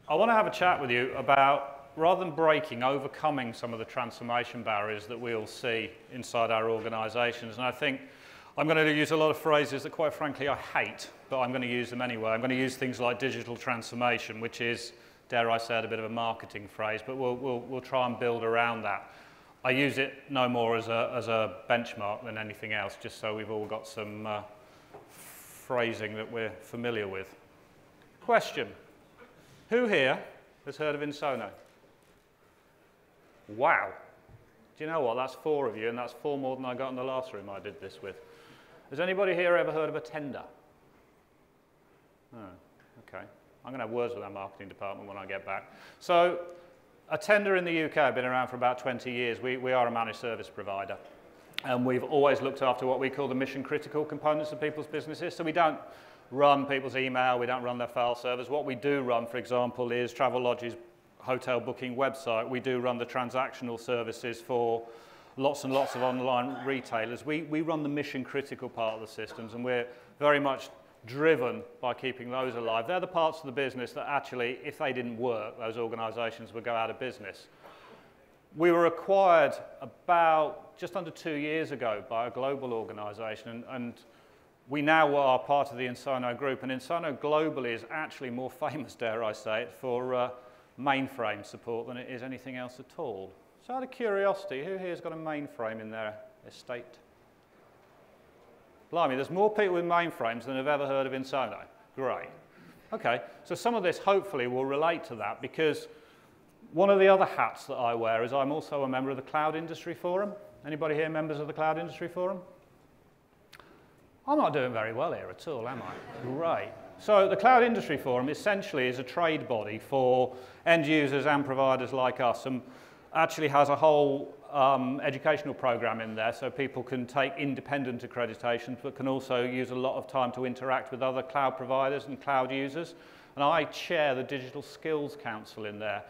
I want to have a chat with you about, rather than breaking, overcoming some of the transformation barriers that we all see inside our organisations. And I think I'm going to use a lot of phrases that, quite frankly, I hate, but I'm going to use them anyway. I'm going to use things like digital transformation, which is, dare I say it, a bit of a marketing phrase, but we'll try and build around that. I use it no more as a benchmark than anything else, just so we've all got some phrasing that we're familiar with. Question. Who here has heard of Ensono? Wow. Do you know what? That's 4 of you, and that's 4 more than I got in the last room I did this with. Has anybody here ever heard of a tender? Oh, okay. I'm going to have words with our marketing department when I get back. So, a tender in the UK has been around for about 20 years. We are a managed service provider, and we've always looked after what we call the mission-critical components of people's businesses. So we don't run people's email, we don't run their file servers. What we do run, for example, is Travelodge's hotel booking website. We do run the transactional services for lots and lots of online retailers. We run the mission-critical part of the systems, and we're very much driven by keeping those alive. They're the parts of the business that actually, if they didn't work, those organisations would go out of business. We were acquired about just under 2 years ago by a global organisation, and we now are part of the Ensono group, and Ensono globally is actually more famous, dare I say it, for mainframe support than it is anything else at all. So out of curiosity, who here's got a mainframe in their estate? Blimey, there's more people with mainframes than have ever heard of Ensono. Great. Okay, so some of this hopefully will relate to that, because one of the other hats that I wear is I'm also a member of the Cloud Industry Forum. Anybody here members of the Cloud Industry Forum? I'm not doing very well here at all, am I? Great. So the Cloud Industry Forum essentially is a trade body for end users and providers like us, and actually has a whole educational program in there, so people can take independent accreditations, but can also use a lot of time to interact with other cloud providers and cloud users. And I chair the Digital Skills Council in there,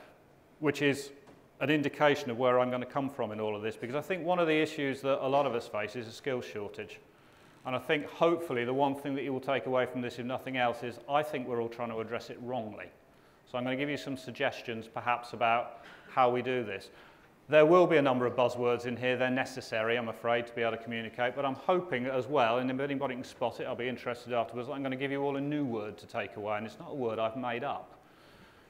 which is an indication of where I'm going to come from in all of this, because I think one of the issues that a lot of us face is a skills shortage. And I think hopefully the one thing that you will take away from this, if nothing else, is I think we're all trying to address it wrongly. So I'm going to give you some suggestions perhaps about how we do this. There will be a number of buzzwords in here. They're necessary, I'm afraid, to be able to communicate, but I'm hoping as well, and if anybody can spot it, I'll be interested afterwards, I'm going to give you all a new word to take away, and it's not a word I've made up.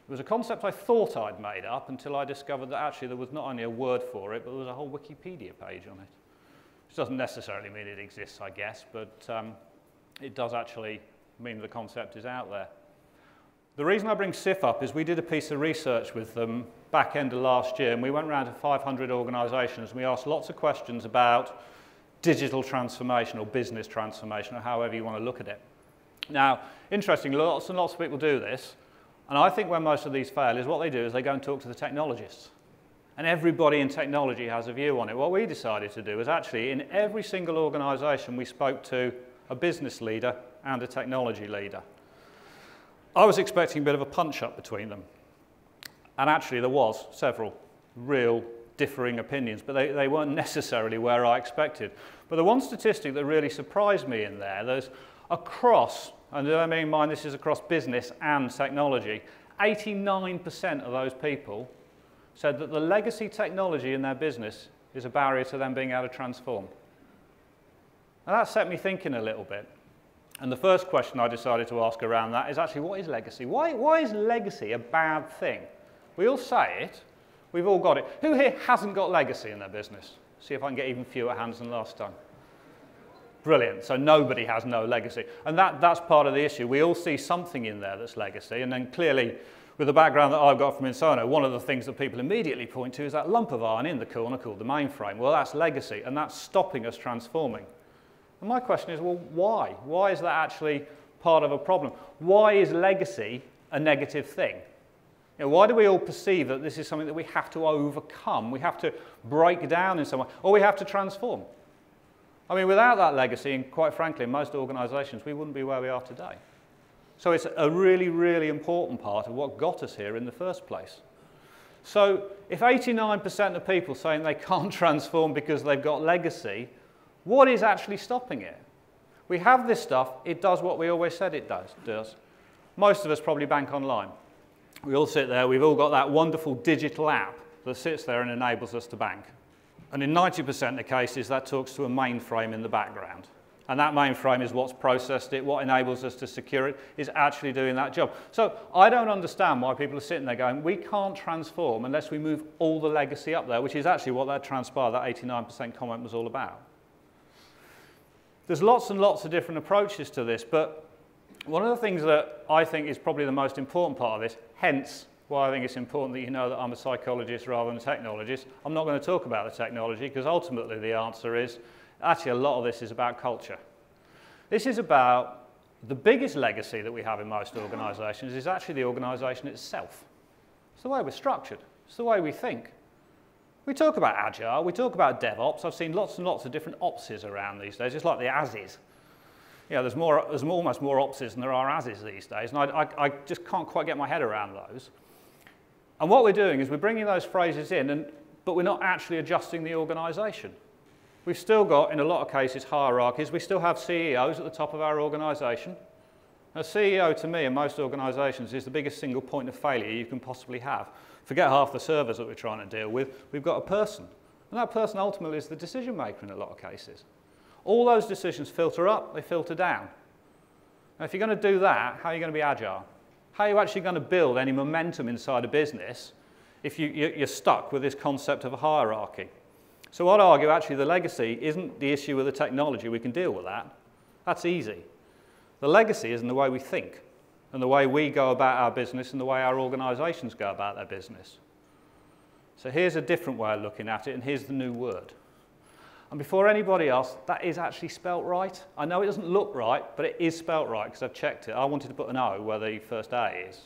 It was a concept I thought I'd made up until I discovered that actually there was not only a word for it, but there was a whole Wikipedia page on it. Which doesn't necessarily mean it exists, I guess, but it does actually mean the concept is out there. The reason I bring SIF up is we did a piece of research with them back end of last year, and we went around to 500 organisations, and we asked lots of questions about digital transformation or business transformation, or however you want to look at it. Now, interestingly, lots and lots of people do this, and I think where most of these fail is what they do is they go and talk to the technologists. And everybody in technology has a view on it. What we decided to do is actually in every single organisation we spoke to a business leader and a technology leader. I was expecting a bit of a punch-up between them. And actually there was several real differing opinions, but they weren't necessarily where I expected. But the one statistic that really surprised me in there's across, and I mean in mind this is across business and technology, 89% of those people said that the legacy technology in their business is a barrier to them being able to transform. And that set me thinking a little bit. And the first question I decided to ask around that is actually, what is legacy? Why is legacy a bad thing? We all say it. We've all got it. Who here hasn't got legacy in their business? See if I can get even fewer hands than last time. Brilliant. So nobody has no legacy. And that's part of the issue. We all see something in there that's legacy, and then clearly, with the background that I've got from Ensono, one of the things that people immediately point to is that lump of iron in the corner called the mainframe. Well, that's legacy, and that's stopping us transforming. And my question is, well, why? Why is that actually part of a problem? Why is legacy a negative thing? You know, why do we all perceive that this is something that we have to overcome, we have to break down in some way, or we have to transform? I mean, without that legacy, and quite frankly, in most organisations, we wouldn't be where we are today. So it's a really, really important part of what got us here in the first place. So if 89% of people saying they can't transform because they've got legacy, what is actually stopping it? We have this stuff, it does what we always said it does. Most of us probably bank online. we all sit there, we've all got that wonderful digital app that sits there and enables us to bank. And in 90% of the cases, that talks to a mainframe in the background. And that mainframe is what's processed it, what enables us to secure it, is actually doing that job. So I don't understand why people are sitting there going, we can't transform unless we move all the legacy up there, which is actually what that transpired, that 89% comment was all about. There's lots and lots of different approaches to this, but one of the things that I think is probably the most important part of this, hence why I think it's important that you know that I'm a psychologist rather than a technologist. I'm not going to talk about the technology because ultimately the answer is, actually a lot of this is about culture. This is about the biggest legacy that we have in most organisations is actually the organisation itself. It's the way we're structured. It's the way we think. We talk about Agile, we talk about DevOps. I've seen lots and lots of different opses around these days, just like the ASIs. You know, there's almost more opses than there are ASIs these days, and I just can't quite get my head around those. And what we're doing is we're bringing those phrases in, but we're not actually adjusting the organisation. We've still got, in a lot of cases, hierarchies. We still have CEOs at the top of our organisation. A CEO, to me, in most organisations, is the biggest single point of failure you can possibly have. Forget half the servers that we're trying to deal with. We've got a person. And that person ultimately is the decision maker in a lot of cases. All those decisions filter up, they filter down. Now, if you're going to do that, how are you going to be agile? How are you actually going to build any momentum inside a business if you're stuck with this concept of a hierarchy? So I'd argue actually the legacy isn't the issue with the technology. We can deal with that. That's easy. The legacy is in the way we think and the way we go about our business and the way our organisations go about their business. So here's a different way of looking at it, and here's the new word. And before anybody else, that is actually spelt right. I know it doesn't look right, but it is spelt right because I've checked it. I wanted to put an O where the first A is.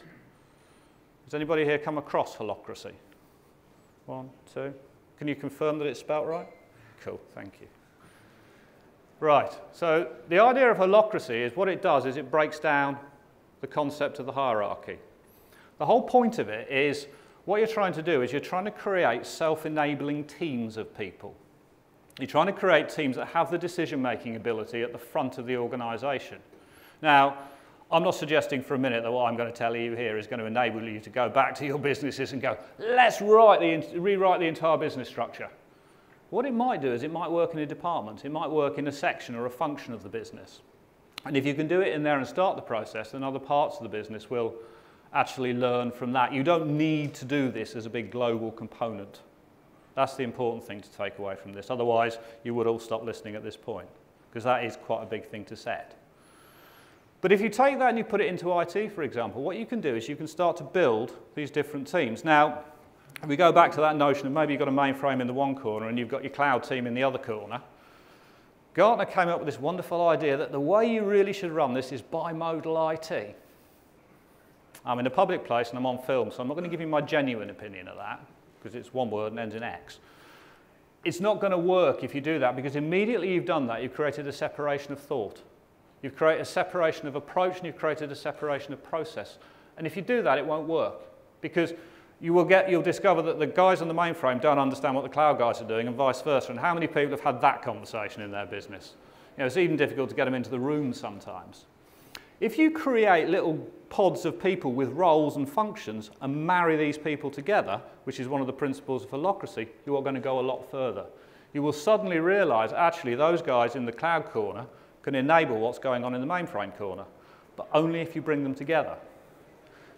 Has anybody here come across holacracy? 1, 2. Can you confirm that it's spelt right? Cool, thank you. Right, so the idea of holacracy is what it does is it breaks down the concept of the hierarchy. The whole point of it is what you're trying to do is you're trying to create self-enabling teams of people. You're trying to create teams that have the decision-making ability at the front of the organisation. Now, I'm not suggesting for a minute that what I'm going to tell you here is going to enable you to go back to your businesses and go, let's rewrite the entire business structure. What it might do is it might work in a department. It might work in a section or a function of the business. And if you can do it in there and start the process, then other parts of the business will actually learn from that. You don't need to do this as a big global component. That's the important thing to take away from this. Otherwise, you would all stop listening at this point, because that is quite a big thing to set. But if you take that and you put it into IT, for example, what you can do is you can start to build these different teams. Now, if we go back to that notion of maybe you've got a mainframe in the one corner and you've got your cloud team in the other corner, Gartner came up with this wonderful idea that the way you really should run this is bimodal IT. I'm in a public place and I'm on film, so I'm not going to give you my genuine opinion of that, because it's one word and ends in X. It's not going to work if you do that, because immediately you've done that, you've created a separation of thought. You've created a separation of approach and you've created a separation of process. And if you do that, it won't work, because you'll discover that the guys on the mainframe don't understand what the cloud guys are doing and vice versa. And how many people have had that conversation in their business? You know, it's even difficult to get them into the room sometimes. If you create little pods of people with roles and functions and marry these people together, which is one of the principles of holacracy, you are going to go a lot further. You will suddenly realize actually those guys in the cloud corner can enable what's going on in the mainframe corner, but only if you bring them together.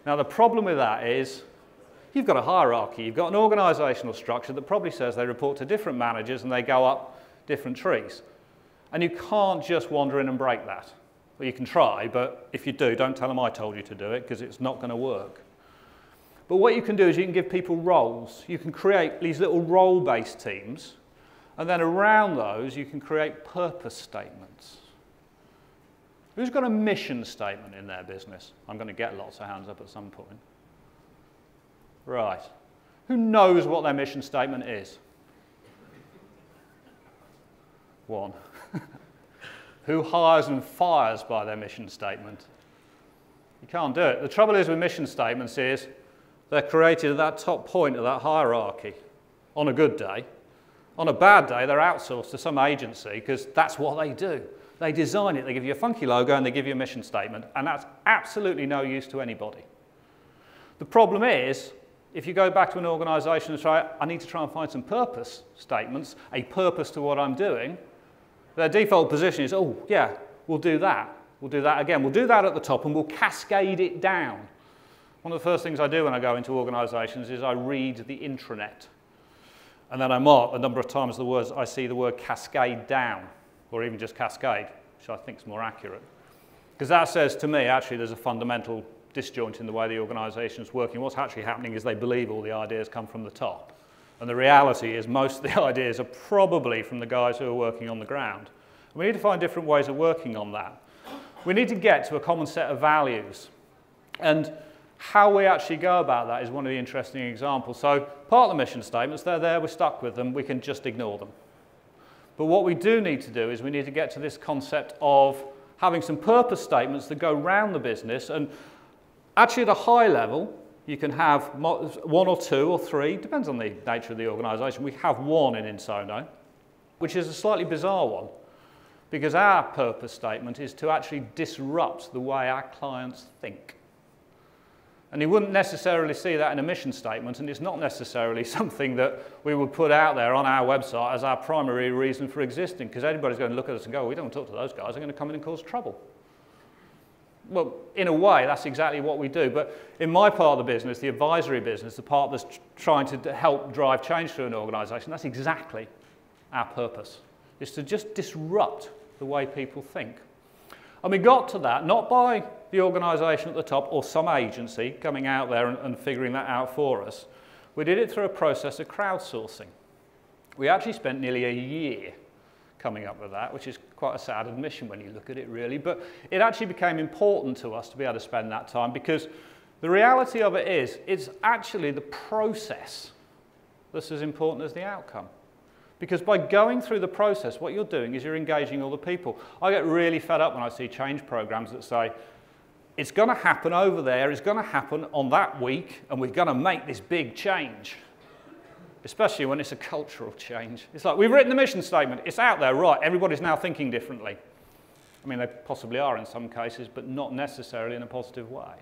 Now the problem with that is you've got a hierarchy, you've got an organisational structure that probably says they report to different managers and they go up different trees. And you can't just wander in and break that. Well, you can try, but if you do, don't tell them I told you to do it, because it's not going to work. But what you can do is you can give people roles. You can create these little role-based teams, and then around those you can create purpose statements. Who's got a mission statement in their business? I'm going to get lots of hands up at some point. Right. Who knows what their mission statement is? One. Who hires and fires by their mission statement? You can't do it. The trouble is with mission statements is they're created at that top point of that hierarchy on a good day. On a bad day, they're outsourced to some agency because that's what they do. They design it, they give you a funky logo and they give you a mission statement, and that's absolutely no use to anybody. The problem is, if you go back to an organisation and try, I need to try and find some purpose statements, a purpose to what I'm doing, their default position is, oh, yeah, we'll do that. We'll do that again. We'll do that at the top and we'll cascade it down. One of the first things I do when I go into organisations is I read the intranet. And then I mark the number of times I see the word cascade down, or even just cascade, which I think is more accurate. Because that says to me, actually, there's a fundamental disjoint in the way the organisation is working. What's actually happening is they believe all the ideas come from the top. And the reality is most of the ideas are probably from the guys who are working on the ground. And we need to find different ways of working on that. We need to get to a common set of values. And how we actually go about that is one of the interesting examples. So part of the mission statements, they're there, we're stuck with them, we can just ignore them. But what we do need to do is we need to get to this concept of having some purpose statements that go round the business. And actually at a high level, you can have one or two or three, depends on the nature of the organisation. We have one in Ensono, which is a slightly bizarre one, because our purpose statement is to actually disrupt the way our clients think. And you wouldn't necessarily see that in a mission statement, and it's not necessarily something that we would put out there on our website as our primary reason for existing, because everybody's going to look at us and go, we don't want to talk to those guys, they're going to come in and cause trouble. Well, in a way, that's exactly what we do. But in my part of the business, the advisory business, the part that's trying to help drive change through an organisation, that's exactly our purpose, is to just disrupt the way people think. And we got to that not by the organisation at the top or some agency coming out there and figuring that out for us. We did it through a process of crowdsourcing. We actually spent nearly a year coming up with that, which is quite a sad admission when you look at it really, but it actually became important to us to be able to spend that time, because the reality of it is it's actually the process that's as important as the outcome. Because by going through the process, what you're doing is you're engaging all the people. I get really fed up when I see change programs that say, it's going to happen over there, it's going to happen on that week, and we're going to make this big change. Especially when it's a cultural change. It's like, we've written the mission statement, it's out there, right, everybody's now thinking differently. I mean, they possibly are in some cases, but not necessarily in a positive way.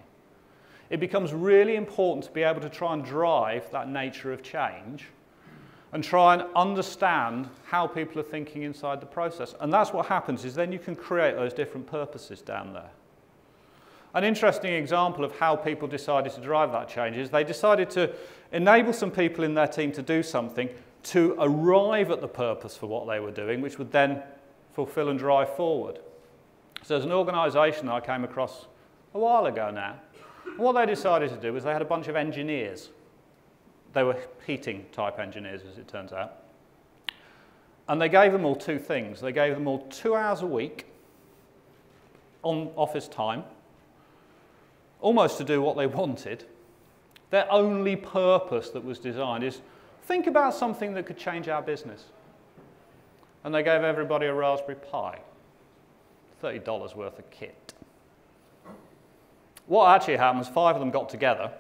It becomes really important to be able to try and drive that nature of change and try and understand how people are thinking inside the process. And that's what happens, is then you can create those different purposes down there. An interesting example of how people decided to drive that change is they decided to enable some people in their team to do something to arrive at the purpose for what they were doing, which would then fulfill and drive forward. So there's an organisation that I came across a while ago now. And what they decided to do was they had a bunch of engineers. They were heating type engineers, as it turns out. And they gave them all two things. They gave them all 2 hours a week on office time, almost to do what they wanted. Their only purpose that was designed is think about something that could change our business. And they gave everybody a Raspberry Pi, $30 worth of kit. What actually happened was 5 of them got together.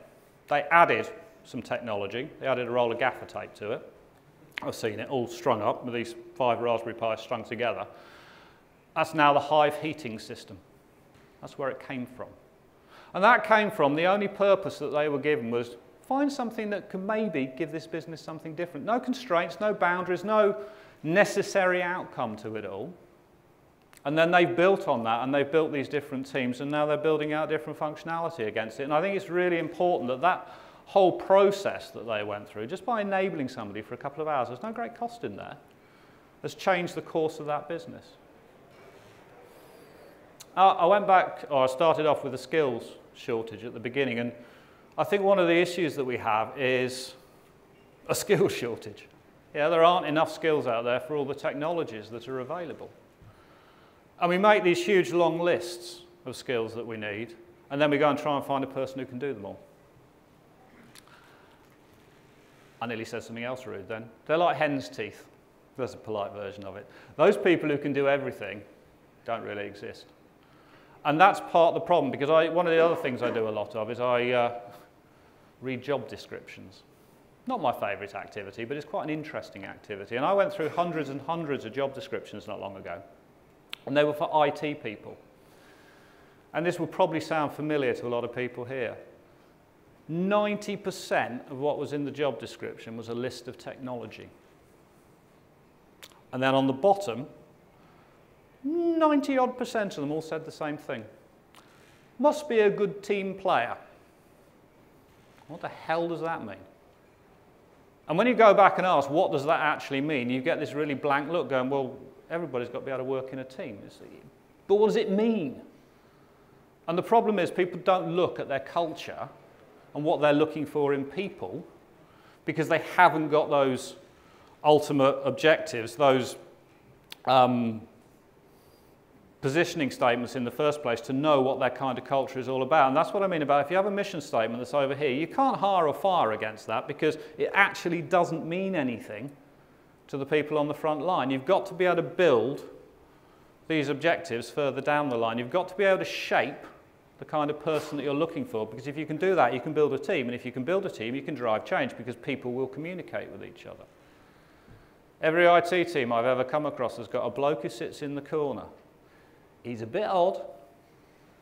They added some technology. They added a roll of gaffer tape to it. I've seen it all strung up with these 5 Raspberry Pis strung together. That's now the Hive heating system. That's where it came from. And that came from the only purpose that they were given was find something that could maybe give this business something different. No constraints, no boundaries, no necessary outcome to it all. And then they've built on that, and they've built these different teams, and now they're building out different functionality against it. And I think it's really important that that whole process that they went through, just by enabling somebody for a couple of hours, there's no great cost in there, has changed the course of that business. I went back, or I started off with a skills shortage at the beginning, and I think one of the issues that we have is a skills shortage. Yeah, there aren't enough skills out there for all the technologies that are available. And we make these huge long lists of skills that we need, and then we go and try and find a person who can do them all. I nearly said something else rude then. They're like hen's teeth. There's a polite version of it. Those people who can do everything don't really exist. And that's part of the problem, because one of the other things I do a lot of is I read job descriptions. Not my favourite activity, but it's quite an interesting activity. And I went through hundreds and hundreds of job descriptions not long ago. And they were for IT people. And this will probably sound familiar to a lot of people here. 90% of what was in the job description was a list of technology. And then on the bottom, 90-odd% of them all said the same thing. Must be a good team player. What the hell does that mean? And when you go back and ask, what does that actually mean? You get this really blank look going, well, everybody's got to be able to work in a team. But what does it mean? And the problem is people don't look at their culture and what they're looking for in people because they haven't got those ultimate objectives, those positioning statements in the first place to know what their kind of culture is all about. And that's what I mean about if you have a mission statement that's over here, you can't hire or fire against that because it actually doesn't mean anything to the people on the front line. You've got to be able to build these objectives further down the line. You've got to be able to shape the kind of person that you're looking for, because if you can do that, you can build a team. And if you can build a team, you can drive change because people will communicate with each other. Every IT team I've ever come across has got a bloke who sits in the corner. He's a bit odd.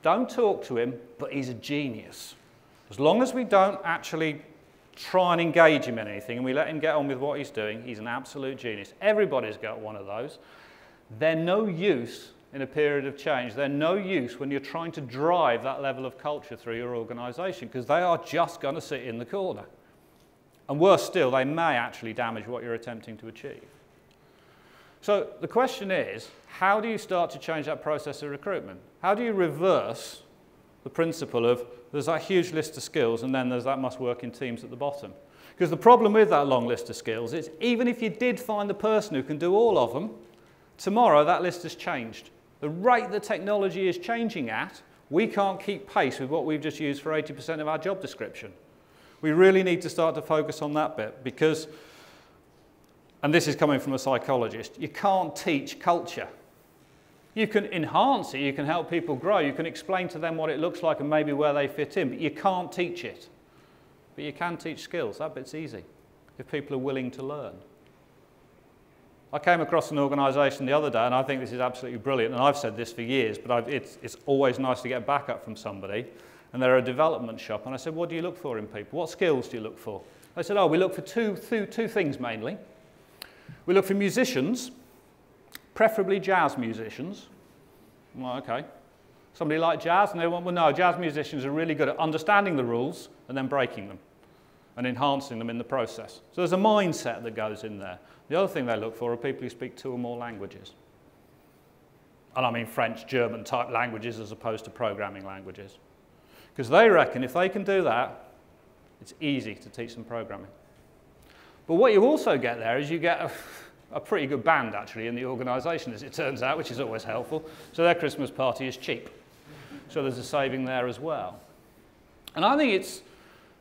Don't talk to him, but he's a genius. As long as we don't actually try and engage him in anything and we let him get on with what he's doing, he's an absolute genius. Everybody's got one of those. They're no use in a period of change. They're no use when you're trying to drive that level of culture through your organisation because they are just going to sit in the corner. And worse still, they may actually damage what you're attempting to achieve. So the question is, how do you start to change that process of recruitment? How do you reverse the principle of there's that huge list of skills and then there's that must work in teams at the bottom? Because the problem with that long list of skills is even if you did find the person who can do all of them, tomorrow that list has changed. The rate that technology is changing at, we can't keep pace with what we've just used for 80% of our job description. We really need to start to focus on that bit because, and this is coming from a psychologist, you can't teach culture. You can enhance it, you can help people grow, you can explain to them what it looks like and maybe where they fit in, but you can't teach it. But you can teach skills, that bit's easy, if people are willing to learn. I came across an organisation the other day, and I think this is absolutely brilliant, and I've said this for years, but it's always nice to get backup from somebody, and they're a development shop, and I said, what do you look for in people? What skills do you look for? They said, oh, we look for two things mainly. We look for musicians, preferably jazz musicians. Well, okay. Somebody like jazz, and they went, well, no, jazz musicians are really good at understanding the rules and then breaking them and enhancing them in the process. So there's a mindset that goes in there. The other thing they look for are people who speak 2 or more languages. And I mean French, German type languages as opposed to programming languages. Because they reckon if they can do that, it's easy to teach them programming. But what you also get there is you get a pretty good band actually in the organisation, as it turns out, which is always helpful. So their Christmas party is cheap. So there's a saving there as well. And I think it's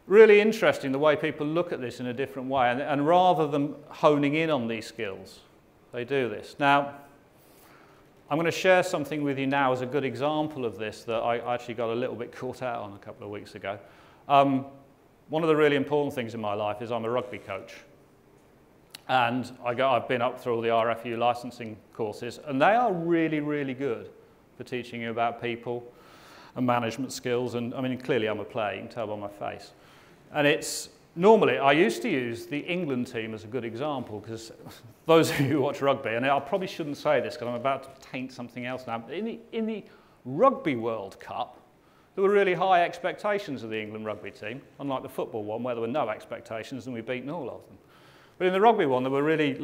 really interesting the way people look at this in a different way, and rather than honing in on these skills, they do this. Now, I'm going to share something with you now as a good example of this that I actually got a little bit caught out on a couple of weeks ago. One of the really important things in my life is I'm a rugby coach. And I've been up through all the RFU licensing courses, and they are really, really good for teaching you about people and management skills. And I mean, clearly I'm a player, you can tell by my face. And it's normally, I used to use the England team as a good example because those of you who watch rugby, and I probably shouldn't say this because I'm about to taint something else now, but in the Rugby World Cup, there were really high expectations of the England rugby team, unlike the football one where there were no expectations and we've beaten all of them. But in the rugby one, there were really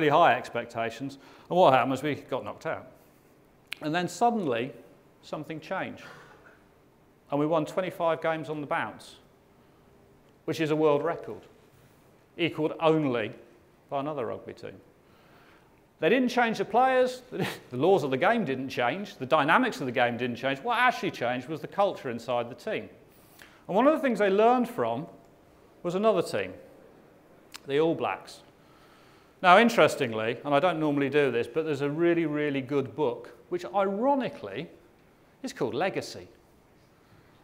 high expectations, and what happened was we got knocked out. And then suddenly, something changed. And we won 25 games on the bounce, which is a world record, equalled only by another rugby team. They didn't change the players, the laws of the game didn't change, the dynamics of the game didn't change. What actually changed was the culture inside the team. And one of the things they learned from was another team, the All Blacks. Now, interestingly, and I don't normally do this, but there's a really, really good book, which ironically is called Legacy.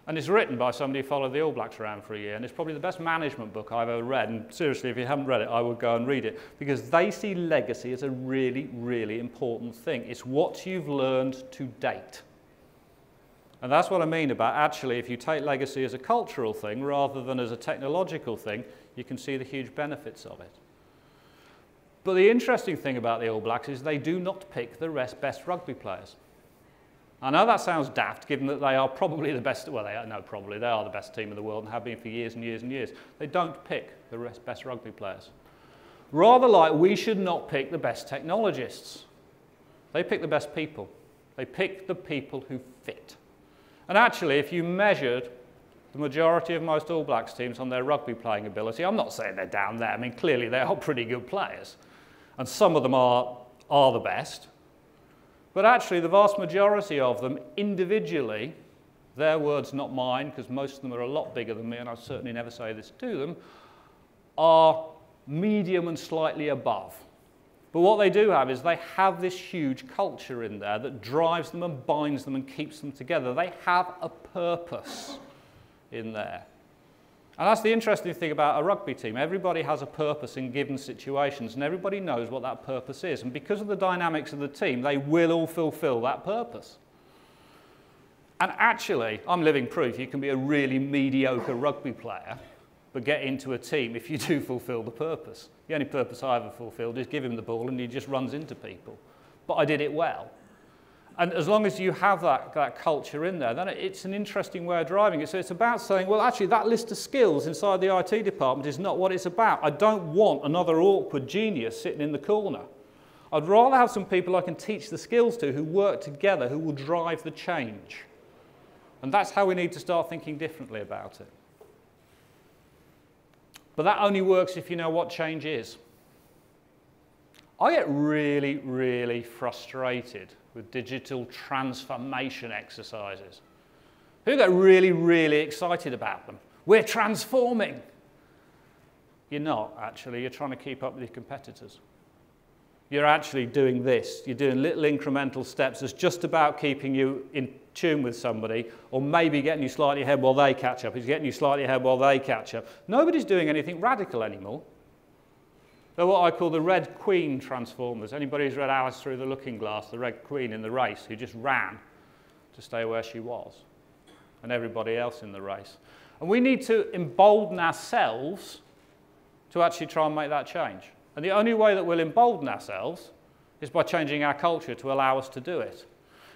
And it's written by somebody who followed the All Blacks around for a year, and it's probably the best management book I've ever read. And seriously, if you haven't read it, I would go and read it, because they see legacy as a really, really important thing. It's what you've learned to date. And that's what I mean about actually, if you take legacy as a cultural thing rather than as a technological thing, you can see the huge benefits of it. But the interesting thing about the All Blacks is they do not pick the best rugby players. I know that sounds daft, given that they are probably the best, well, they are the best team in the world and have been for years and years and years. They don't pick the best rugby players. Rather like we should not pick the best technologists. They pick the best people. They pick the people who fit. And actually, if you measured the majority of most All Blacks teams on their rugby playing ability, I'm not saying they're down there. I mean, clearly they are pretty good players. And some of them are the best. But actually, the vast majority of them, individually, their words, not mine, because most of them are a lot bigger than me, and I certainly never say this to them, are medium and slightly above. But what they do have is they have this huge culture in there that drives them and binds them and keeps them together. They have a purpose in there. And that's the interesting thing about a rugby team. Everybody has a purpose in given situations, and everybody knows what that purpose is. And because of the dynamics of the team, they will all fulfill that purpose. And actually, I'm living proof you can be a really mediocre rugby player, but get into a team if you do fulfill the purpose. The only purpose I ever fulfilled is give him the ball and he just runs into people. But I did it well. And as long as you have that culture in there, then it's an interesting way of driving it. So it's about saying, well, actually, that list of skills inside the IT department is not what it's about. I don't want another awkward genius sitting in the corner. I'd rather have some people I can teach the skills to who work together, who will drive the change. And that's how we need to start thinking differently about it. But that only works if you know what change is. I get really, really frustrated with digital transformation exercises. Who get really, really excited about them? We're transforming. You're not, actually. You're trying to keep up with your competitors. You're actually doing this. You're doing little incremental steps that's just about keeping you in tune with somebody, or maybe getting you slightly ahead while they catch up. It's getting you slightly ahead while they catch up. Nobody's doing anything radical anymore. They're what I call the Red Queen transformers. Anybody who's read Alice Through the Looking Glass, the Red Queen in the race, who just ran to stay where she was, and everybody else in the race. And we need to embolden ourselves to actually try and make that change. And the only way that we'll embolden ourselves is by changing our culture to allow us to do it.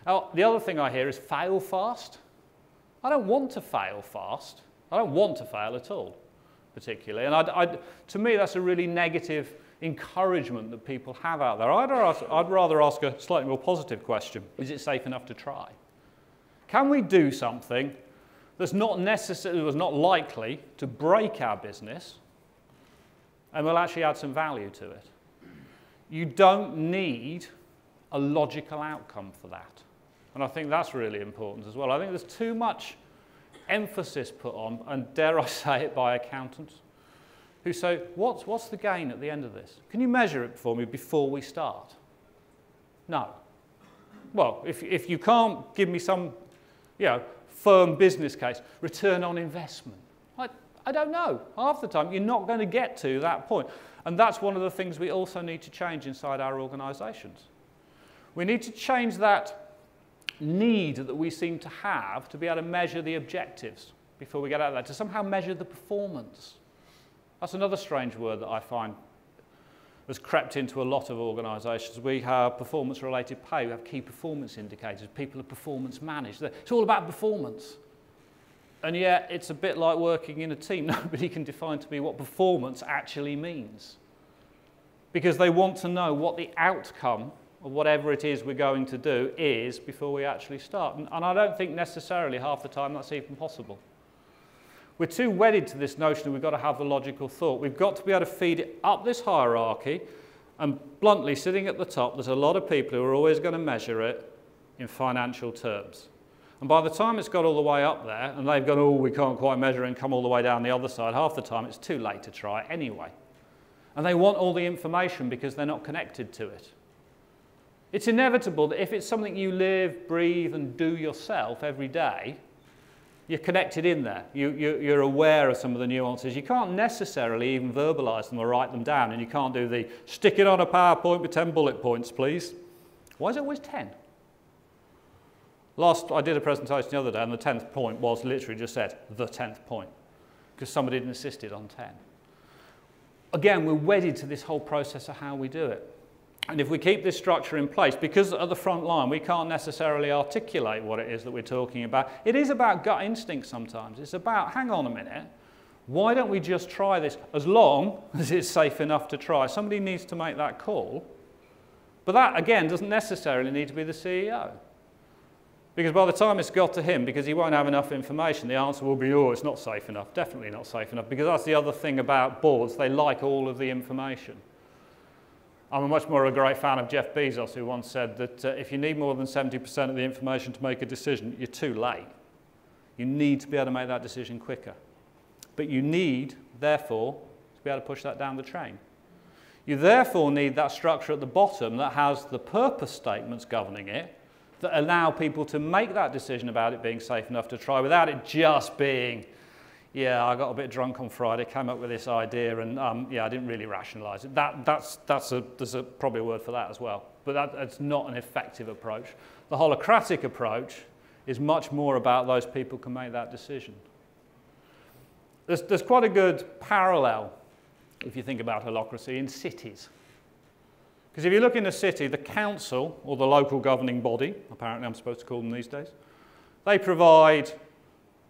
Now, the other thing I hear is fail fast. I don't want to fail fast. I don't want to fail at all, particularly. And to me, that's a really negative encouragement that people have out there. I'd rather ask a slightly more positive question. Is it safe enough to try? Can we do something that's not necessarily, was not likely to break our business, and will actually add some value to it? You don't need a logical outcome for that. And I think that's really important as well. I think there's too much emphasis put on, and dare I say it, by accountants, who say, what's the gain at the end of this? Can you measure it for me before we start? No. Well, if you can't give me some firm business case, return on investment, I don't know. Half the time, you're not going to get to that point. And that's one of the things we also need to change inside our organisations. We need to change that need that we seem to have to be able to measure the objectives before we get out of that, to somehow measure the performance. That's another strange word that I find has crept into a lot of organisations. We have performance-related pay, we have key performance indicators, people are performance managed. It's all about performance. And yet, it's a bit like working in a team. Nobody can define to me what performance actually means. Because they want to know what the outcome of whatever it is we're going to do is before we actually start. And I don't think necessarily half the time that's even possible. We're too wedded to this notion that we've got to have the logical thought. We've got to be able to feed it up this hierarchy, and bluntly, sitting at the top, there's a lot of people who are always going to measure it in financial terms. And by the time it's got all the way up there, and they've gone, oh, we can't quite measure it, and come all the way down the other side, half the time it's too late to try it anyway. And they want all the information because they're not connected to it. It's inevitable that if it's something you live, breathe, and do yourself every day, you're connected in there. You're aware of some of the nuances. You can't necessarily even verbalise them or write them down, and you can't do the stick it on a PowerPoint with 10 bullet points, please. Why is it always 10? I did a presentation the other day, and the 10th point was literally just said, the 10th point, because somebody had insisted on 10. Again, we're wedded to this whole process of how we do it. And if we keep this structure in place, because at the front line we can't necessarily articulate what it is that we're talking about, it is about gut instinct sometimes. It's about, hang on a minute, why don't we just try this as long as it's safe enough to try? Somebody needs to make that call. But that, again, doesn't necessarily need to be the CEO. Because by the time it's got to him, because he won't have enough information, the answer will be, oh, it's not safe enough, definitely not safe enough, because that's the other thing about boards, they like all of the information. I'm much more a great fan of Jeff Bezos, who once said that if you need more than 70% of the information to make a decision, you're too late. You need to be able to make that decision quicker. But you need, therefore, to be able to push that down the train. You therefore need that structure at the bottom that has the purpose statements governing it, that allow people to make that decision about it being safe enough to try without it just being, yeah, I got a bit drunk on Friday, came up with this idea, and yeah, I didn't really rationalise it. There's probably a word for that as well, but it's not an effective approach. The holacratic approach is much more about those people can make that decision. There's quite a good parallel, if you think about holacracy, in cities. Because if you look in a city, the council, or the local governing body, apparently I'm supposed to call them these days, they provide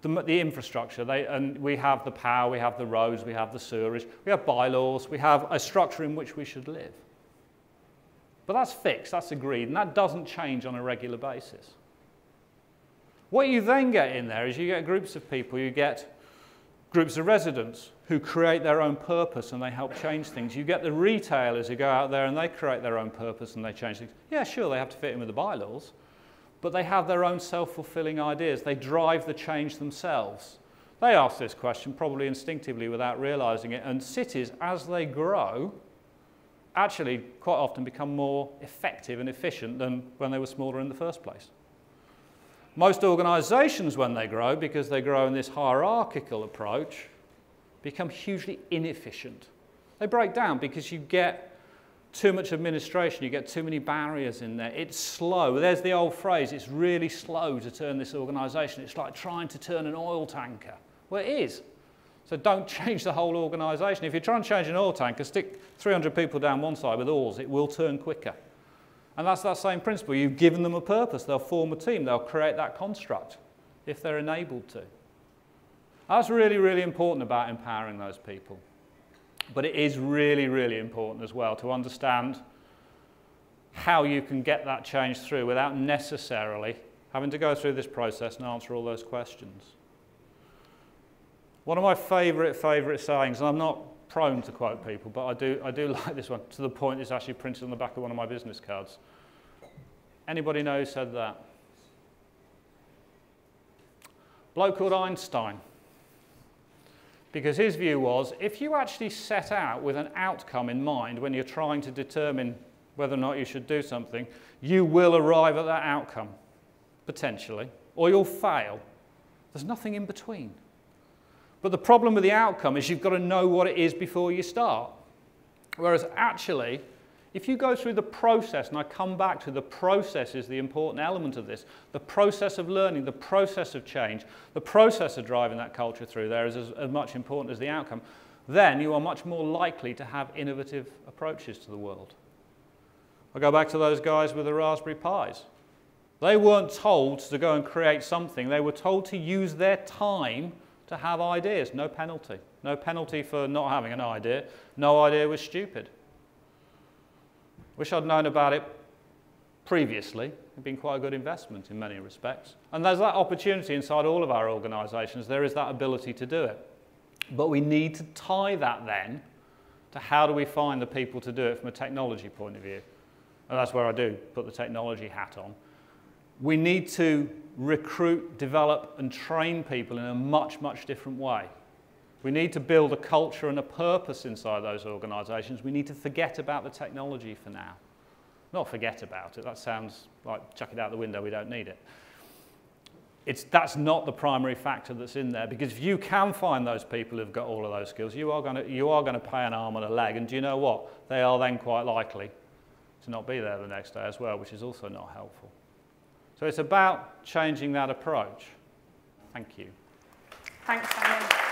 the infrastructure. And we have the power, we have the roads, we have the sewerage, we have bylaws, we have a structure in which we should live. But that's fixed, that's agreed, and that doesn't change on a regular basis. What you then get in there is you get groups of people, you get groups of residents who create their own purpose and they help change things. You get the retailers who go out there and they create their own purpose and they change things. Yeah, sure, they have to fit in with the bylaws, but they have their own self-fulfilling ideas. They drive the change themselves. They ask this question probably instinctively without realizing it, and cities, as they grow, actually quite often become more effective and efficient than when they were smaller in the first place. Most organizations, when they grow, because they grow in this hierarchical approach, become hugely inefficient. They break down because you get too much administration, you get too many barriers in there. It's slow. There's the old phrase, it's really slow to turn this organization. It's like trying to turn an oil tanker. Well, it is. So don't change the whole organization. If you're trying to change an oil tanker, stick 300 people down one side with oars, it will turn quicker. And that's that same principle. You've given them a purpose. They'll form a team. They'll create that construct if they're enabled to. That's really, really important about empowering those people. But it is really, really important as well to understand how you can get that change through without necessarily having to go through this process and answer all those questions. One of my favourite sayings, and I'm not prone to quote people, but I do like this one, to the point it's actually printed on the back of one of my business cards. Anybody know who said that? Bloke called Einstein. Because his view was, if you actually set out with an outcome in mind when you're trying to determine whether or not you should do something, you will arrive at that outcome, potentially, or you'll fail. There's nothing in between. But the problem with the outcome is you've got to know what it is before you start. Whereas actually, if you go through the process, and I come back to the process is the important element of this, the process of learning, the process of change, the process of driving that culture through there is as much important as the outcome, then you are much more likely to have innovative approaches to the world. I go back to those guys with the Raspberry Pis. They weren't told to go and create something. They were told to use their time to have ideas, no penalty. No penalty for not having an idea. No idea was stupid. Wish I'd known about it previously. It'd been quite a good investment in many respects. And there's that opportunity inside all of our organisations. There is that ability to do it. But we need to tie that then to how do we find the people to do it from a technology point of view. And that's where I do put the technology hat on. We need to recruit, develop and train people in a much, much different way. We need to build a culture and a purpose inside those organisations. We need to forget about the technology for now. Not forget about it, that sounds like chuck it out the window, we don't need it. That's not the primary factor that's in there, because if you can find those people who've got all of those skills, you are going to pay an arm and a leg, and do you know what? They are then quite likely to not be there the next day as well, which is also not helpful. So it's about changing that approach. Thank you. Thanks, Simon.